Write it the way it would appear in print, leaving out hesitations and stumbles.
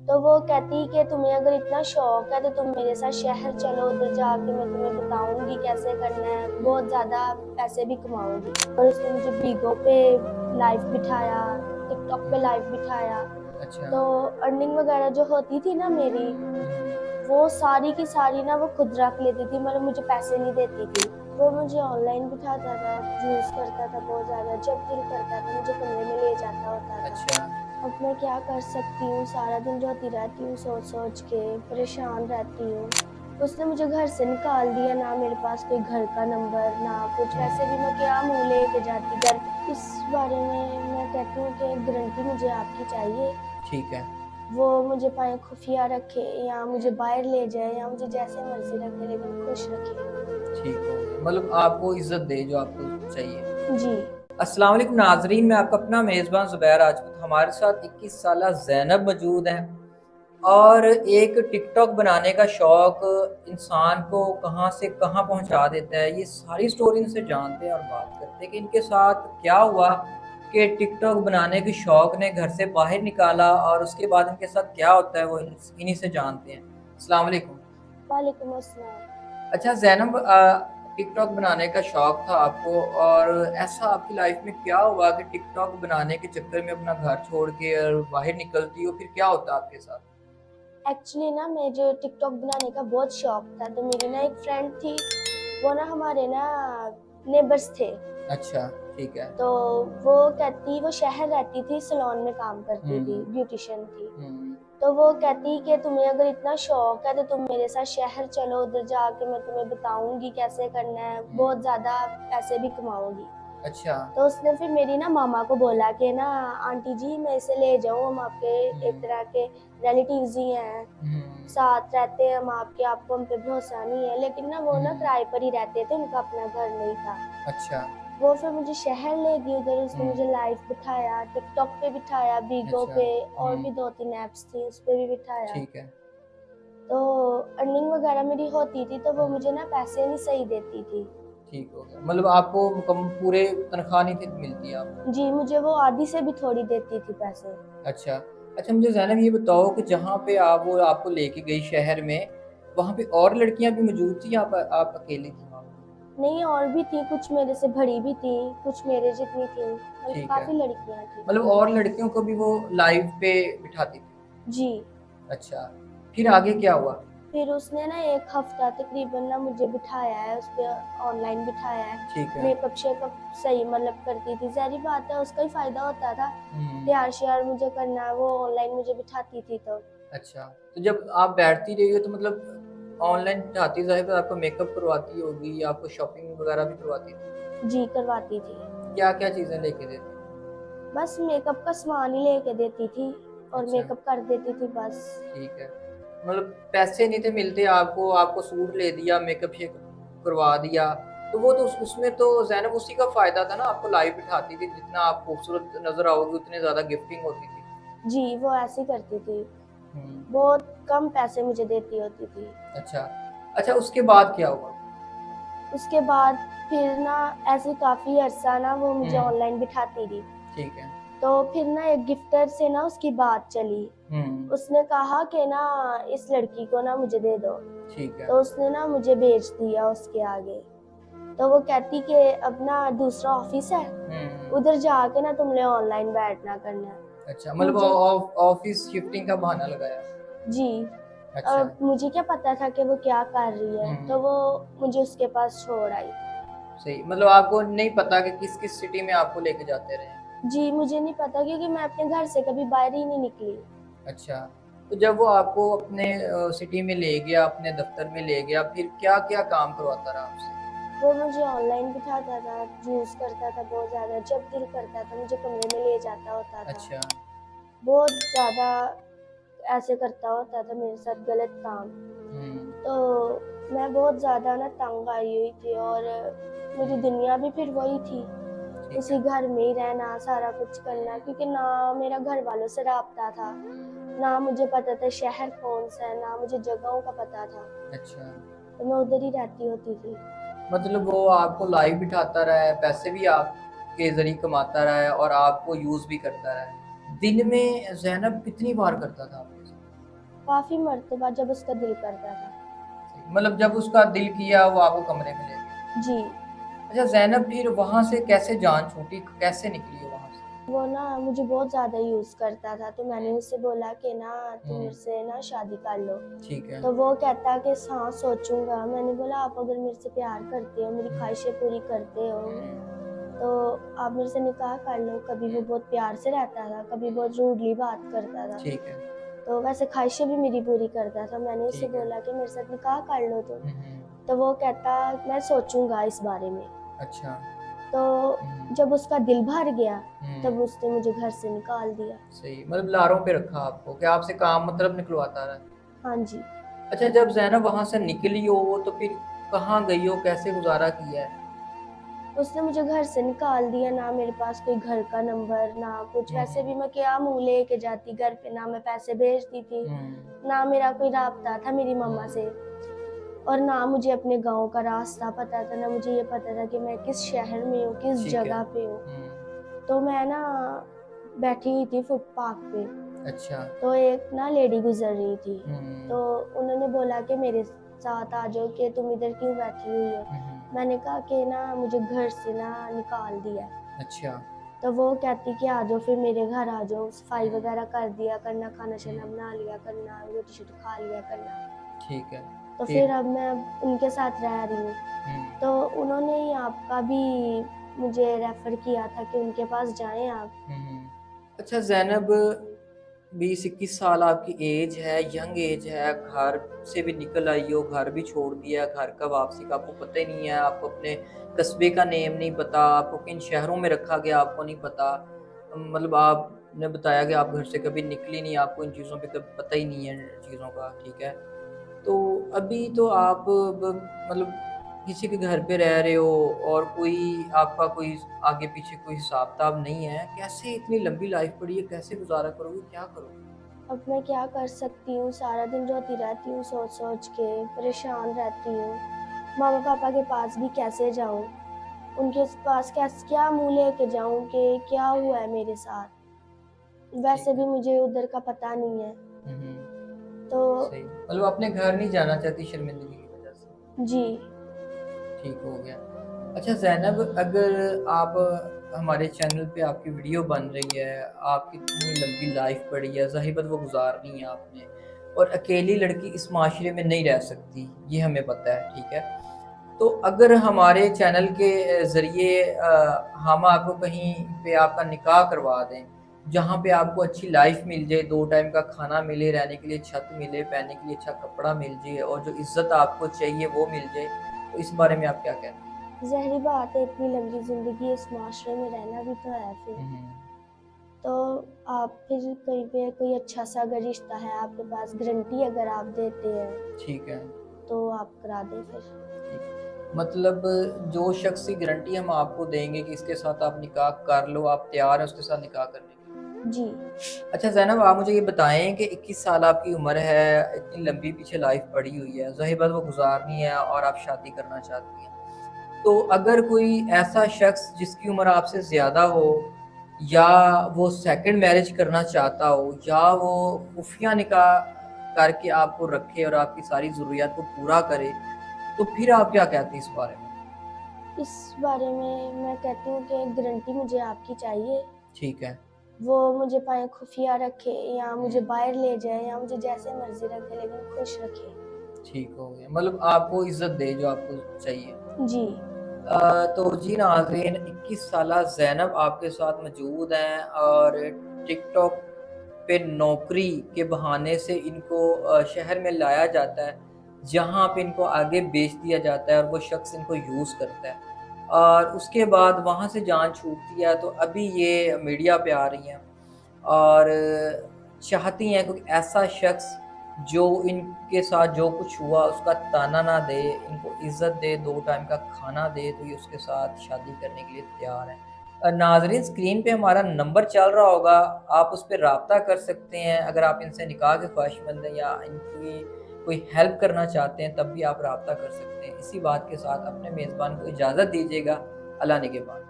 तो वो कहती कि तुम्हें अगर इतना शौक है तो तुम मेरे साथ शहर चलो, उधर जाके मैं तुम्हें बताऊंगी कैसे करना है, बहुत ज़्यादा पैसे भी कमाऊंगी। और उसने मुझे बीगो पे लाइव बिठाया, टिकटॉक पे लाइव बिठाया। अच्छा। तो अर्निंग वगैरह जो होती थी ना मेरी, वो सारी की सारी ना वो खुद रख लेती थी, मतलब मुझे पैसे नहीं देती थी। वो मुझे ऑनलाइन बिठाता था, यूज़ करता था बहुत ज़्यादा, जब दिल करता था मुझे कमरे में ले जाता होता अच्छा। था। अब मैं क्या कर सकती हूँ, सारा दिन रोती रहती हूँ सोच सोच के, परेशान रहती हूँ। उसने मुझे घर से निकाल दिया, ना मेरे पास कोई घर का नंबर ना कुछ, वैसे भी मैं क्या मुँह लेके जाती घर। इस बारे में मैं कहती हूँ कि गारंटी मुझे आपकी चाहिए। ठीक है। वो मुझे पाए खुफिया रखे या मुझे बाहर ले जाए या मुझे जैसे मर्जी रखे, लेकिन खुश रखे। ठीक हो गया, मतलब आपको इज्जत दे जो आपको चाहिए। जी। अस्सलाम वालेकुम नाजरीन, मैं आपका अपना मेज़बान ज़ुबैर राजपूत। हमारे साथ 21 साला ज़ैनब मौजूद है। और एक टिकटॉक बनाने का शौक़ इंसान को कहाँ से कहाँ पहुँचा देता है, ये सारी स्टोरी इनसे जानते हैं और बात करते हैं कि इनके साथ क्या हुआ कि टिकटॉक बनाने के शौक़ ने घर से बाहर निकाला, और उसके बाद इनके साथ क्या होता है वो इन्हीं से जानते हैं। अस्सलाम वालेकुम। वालेकुम अस्सलाम। अच्छा ज़ैनब, टिकटॉक बनाने का शौक़ था आपको, और ऐसा आपकी लाइफ में क्या हुआ कि टिकटॉक बनाने के चक्कर में अपना घर छोड़ के और बाहर निकलती हो, फिर क्या होता आपके साथ? एक्चुअली ना मुझे टिकटॉक बनाने का बहुत शौक था। तो मेरी ना एक फ्रेंड थी, वो ना हमारे ना नेबर्स थे। अच्छा, ठीक है। तो वो शहर रहती थी, सैलून में काम करती थी, हुँ, ब्यूटिशियन थी। हुँ, तो वो कहती कि तुम्हें अगर इतना शौक है तो तुम मेरे साथ शहर चलो, उधर जाके मैं तुम्हें बताऊंगी कैसे करना है, हुँ। बहुत ज़्यादा पैसे भी कमाऊंगी। अच्छा। तो उसने फिर मेरी ना मामा को बोला कि ना आंटी जी मैं इसे ले जाऊँ, हम आपके एक हुँ, तरह के रिलेटिव्स ही हैं, हुँ, साथ रहते हैं हम आपके, आपको हम पे भरोसा नहीं है। लेकिन ना वो ना हुँ। किराए पर ही रहते थे, उनका अपना घर नहीं था। अच्छा। वो फिर मुझे शहर ले गई, उधर उसने हुँ। मुझे लाइव बिठाया, टिकटॉक पे बिठाया, बीगो अच्छा। पे, और हुँ। भी 2-3 ऐप्स थी उस पे भी बिठाया। ठीक है। तो अर्निंग वगैरह मेरी होती थी, तो वो हुँ। मुझे ना पैसे नहीं सही देती थी। ठीक हो गया। मतलब आपको पूरे तनख्वाह नहीं थी मिलती आपको? जी, मुझे वो आधी से भी थोड़ी देती थी पैसे। अच्छा। अच्छा, मुझे ज़ैनब ये बताओ कि जहाँ पे वो आपको लेके गई शहर में, वहाँ पे और लड़कियाँ भी मौजूद थी या आप अकेली थी वहाँ पे? नहीं, और भी थी, कुछ मेरे से बड़ी भी थी, कुछ मेरे जितनी थी, मतलब ठीक है। काफ़ी लड़कियाँ थी। मतलब और लड़कियों को भी वो लाइव पे बिठाती थी? जी। अच्छा। फिर आगे क्या हुआ? फिर उसने ना 1 हफ्ता तकरीबन ना मुझे बिठाया है, उस पे ऑनलाइन बिठाया है। ठीक है। मेकअप-शेकअप सही मतलब करती थी, ज़ाहिर-सी बात है उसका ही फ़ायदा होता था। हुँ। तैयार-श्यार मुझे करना, वो ऑनलाइन मुझे बिठाती थी तो। अच्छा, तो जब आप बैठती रही हो तो मतलब ऑनलाइन चाहती ज़ाहिर है आपको मेकअप करवाती होगी, आपको शॉपिंग वगैरह भी करवाती थी? जी, करवाती थी। क्या-क्या चीज़ें लेके देती? बस मेकअप का सामान ही लेके देती थी और अच्छा, मेकअप कर देती थी बस। ठीक है। मतलब पैसे नहीं थे मिलते आपको, आपको सूट ले दिया, मेकअप शेकअप करवा दिया, तो वो तो उसमें तो ज़ैनब उसी का फ़ायदा था ना, आपको लाइव बिठाती थी, जितना आप खूबसूरत नज़र आओगे उतनी ज़्यादा गिफ्टिंग होती थी। जी, वो ऐसे ही करती थी। हुँ। बहुत कम पैसे मुझे देती होती थी। अच्छा। अच्छा, उसके बाद क्या हुआ? उसके बाद फिर ना ऐसे काफ़ी अरसा ना वो मुझे हुँ। ऑनलाइन बिठाती रही। ठीक है। तो फिर ना एक गिफ्टर से ना उसकी बात चली। हुँ। उसने कहा कि ना इस लड़की को ना मुझे दे दो। ठीक है। तो उसने ना मुझे भेज दिया उसके आगे। तो वो कहती कि अब ना दूसरा ऑफ़िस है, हुँ। उधर जाके ना तुमने ऑनलाइन बैठना करना है। अच्छा, मतलब मुझे ऑफ़िस शिफ्टिंग का बहाना लगाया। जी। अच्छा। मुझे क्या पता था कि वो क्या कर रही है, तो हुँ। वो मुझे उसके पास छोड़ आई। सही, मतलब आपको नहीं पता कि किस-किस सिटी में आपको लेके जाते रहे हैं। जी, मुझे नहीं पता क्योंकि मैं अपने घर से कभी बाहर ही नहीं निकली। अच्छा, तो जब वो आपको अपने सिटी में ले गया, अपने दफ़्तर में ले गया, फिर क्या-क्या काम करवाता रहा आपसे? वो मुझे ऑनलाइन बिठाता था, यूज़ करता था बहुत ज़्यादा, जब दिल करता था मुझे कमरे में ले जाता होता था। अच्छा। बहुत ज़्यादा ऐसे करता होता था मेरे साथ गलत काम। हुँ। तो मैं बहुत ज़्यादा ना तंग आई हुई थी और मेरी हुँ। दुनिया भी फिर वही थी। ठीक उसी है। घर में ही रहना, सारा कुछ करना, क्योंकि ना मेरा घर वालों से राब्ता था, ना मुझे पता था शहर कौन-सा है, ना मुझे जगहों का पता था। अच्छा, तो मैं उधर ही रहती होती थी। मतलब वो आपको लाइव बिठाता रहा है, पैसे भी आपके ज़रिए कमाता रहा है और आपको यूज़ भी करता रहा है। दिन में ज़ैनब कितनी बार करता था आपके साथ? काफ़ी मर्तबा जब उसका दिल करता था। मतलब जब उसका दिल किया वो आपको कमरे में ले गया। जी। अच्छा ज़ैनब, फिर वहाँ से कैसे जान छूटी, कैसे निकली हो वहाँ से? वो ना मुझे बहुत ज़्यादा यूज़ करता था, तो मैंने उससे बोला कि ना तुम हम्म, मेरे से ना शादी कर लो। ठीक है। तो वो कहता कि हाँ सोचूंगा। मैंने बोला आप अगर मेरे से प्यार करते हो, मेरी ख्वाहिशें पूरी करते हो, तो आप मेरे से निकाह कर लो। कभी वो बहुत प्यार से रहता था, कभी बहुत रूडली बात करता था, ठीक है। तो वैसे ख्वाहिशें भी मेरी पूरी करता था। मैंने उससे ठीक है। बोला कि मेरे साथ निकाह कर लो तुम। हम्म, तो वो कहता मैं सोचूंगा इस बारे में। अच्छा। तो हम्म, जब उसका दिल भर गया तब हम्म, उसने मुझे घर से निकाल दिया। सही, मतलब लारों पे रखा आपको कि आपसे काम मतलब निकलवाता रहा। हाँ जी। अच्छा, जब ज़ैनब वहाँ से निकली हो तो फिर कहाँ गई हो, कैसे गुजारा किया है? उसने मुझे घर से निकाल दिया, ना मेरे पास कोई घर का नंबर ना कुछ। वैसे भी मैं क्या मुंह लेके जाती घर पे, ना मैं पैसे भेजती थी, हम्म, ना मेरा कोई राब्ता था मेरी मम्मा से, और ना मुझे अपने गांव का रास्ता पता था, ना मुझे ये पता था कि मैं किस शहर में हूँ, किस ठीक है। जगह पे हूँ। तो मैं ना बैठी हुई थी फुटपाथ पे, अच्छा। तो एक ना लेडी गुजर रही थी। हम्म, तो उन्होंने बोला कि मेरे साथ आ जाओ, कि तुम इधर क्यों बैठी हुई हो। हम्म, मैंने कहा कि ना मुझे घर से ना निकाल दिया है। अच्छा। तो वो कहती कि आ जाओ फिर मेरे घर आ जाओ, सफाई हम्म, वगैरह कर दिया करना, खाना शाना हम्म, बना लिया करना, रोटी शोटी खा लिया करना। ठीक है। तो फिर फिर? अब मैं उनके साथ रह रही हूँ। हम्म, तो उन्होंने ही आपका भी मुझे रेफ़र किया था कि उनके पास जाएँ आप। हम्म। अच्छा ज़ैनब, 20-21 साल आपकी एज है, यंग एज है, घर से भी निकल आई हो, घर भी छोड़ दिया, घर का वापसी का आपको पता ही नहीं है, आपको अपने कस्बे का नेम नहीं पता, आपको किन शहरों में रखा गया आपको नहीं पता। मतलब आपने बताया कि आप घर से कभी निकली नहीं, आपको इन चीज़ों पे कभी पता ही नहीं है चीज़ों का, ठीक है। तो अभी तो आप मतलब किसी के घर पे रह रहे हो और कोई आपका कोई आगे पीछे कोई हिसाब किताब नहीं है, कैसे इतनी लंबी लाइफ पड़ी है, कैसे गुजारा करोगे, क्या करोगे? अब मैं क्या कर सकती हूँ, सारा दिन रोती रहती हूँ सोच-सोच के, परेशान रहती हूँ। मामा-पापा के पास भी कैसे जाऊँ? उनके पास क्या मुँह लेके जाऊँ कि क्या हुआ है मेरे साथ? ठीक वैसे है। भी मुझे उधर का पता नहीं है। तो सही, मतलब अपने घर नहीं जाना चाहती शर्मिंदगी की वजह से। जी। ठीक हो गया। अच्छा ज़ैनब, अगर आप हमारे चैनल पे आपकी वीडियो बन रही है, आपकी इतनी लंबी लाइफ पड़ी है, ज़ाहिर वो गुज़ारनी है आपने, और अकेली लड़की इस माशरे में नहीं रह सकती, ये हमें पता है, ठीक है? तो अगर हमारे चैनल के ज़रिए हम आपको कहीं पे आपका निकाह करवा दें, जहाँ पे आपको अच्छी लाइफ मिल जाए, 2 टाइम का खाना मिले, रहने के लिए छत मिले, पहनने के लिए अच्छा कपड़ा मिल जाए और जो इज़्ज़त आपको चाहिए वो मिल जाए, तो इस बारे में आप क्या कहते हैं? ज़ाहिर बात है, इतनी लंबी ज़िंदगी इस माशरे में रहना भी तो है फिर। हुँ, तो आप फिर कहीं पे कोई अच्छा-सा अगर रिश्ता है आपके पास, गारंटी अगर आप देते हैं, ठीक है, तो आप करा दें फिर। ठीक। मतलब जो शख्स की गारंटी हम आपको देंगे कि इसके साथ आप निकाह कर लो, आप तैयार हैं उसके साथ निकाह करने के लिए? जी। अच्छा ज़ैनब, आप मुझे ये बताएँ कि 21 साल आपकी उम्र है, इतनी लंबी पीछे लाइफ़ पड़ी हुई है, ज़ाहिर बात वो गुज़ारनी है और आप शादी करना चाहती हैं। तो अगर कोई ऐसा शख्स जिसकी उम्र आपसे ज़्यादा हो, या वो सेकंड मैरिज करना चाहता हो, या वो खुफ़िया निकाह करके आपको रखे और आपकी सारी ज़रूरियात को पूरा करे, तो फिर आप क्या कहती हैं इस बारे में? इस बारे में मैं कहती हूँ कि गारंटी मुझे आपकी चाहिए। ठीक है। वो मुझे चाहे खुफिया रखे या मुझे हुँ, बाहर ले जाए या मुझे जैसे मर्ज़ी रखे, लेकिन खुश रखे। ठीक हो गया। मतलब आपको इज़्ज़त दे जो आपको चाहिए। जी। तो जी नाज़रीन, 21 साला ज़ैनब आपके साथ मौजूद हैं और टिकटॉक पे नौकरी के बहाने से इनको शहर में लाया जाता है, जहाँ पे इनको आगे बेच दिया जाता है और वो शख्स इनको यूज़ करता है। और उसके बाद वहाँ से जान छूटती है, तो अभी ये मीडिया पे आ रही हैं और चाहती हैं कोई ऐसा शख्स जो इनके साथ जो कुछ हुआ उसका ताना ना दे, इनको इज़्ज़त दे, 2 टाइम का खाना दे, तो ये उसके साथ शादी करने के लिए तैयार हैं। नाज़रीन, स्क्रीन पे हमारा नंबर चल रहा होगा, आप उस पे राब्ता कर सकते हैं। अगर आप इनसे निकाह के ख्वाहिशमंद हैं या इनकी कोई हेल्प करना चाहते हैं, तब भी आप राब्ता कर सकते हैं। इसी बात के साथ अपने मेज़बान को इजाज़त दीजिएगा। अल्लाह निगहबान।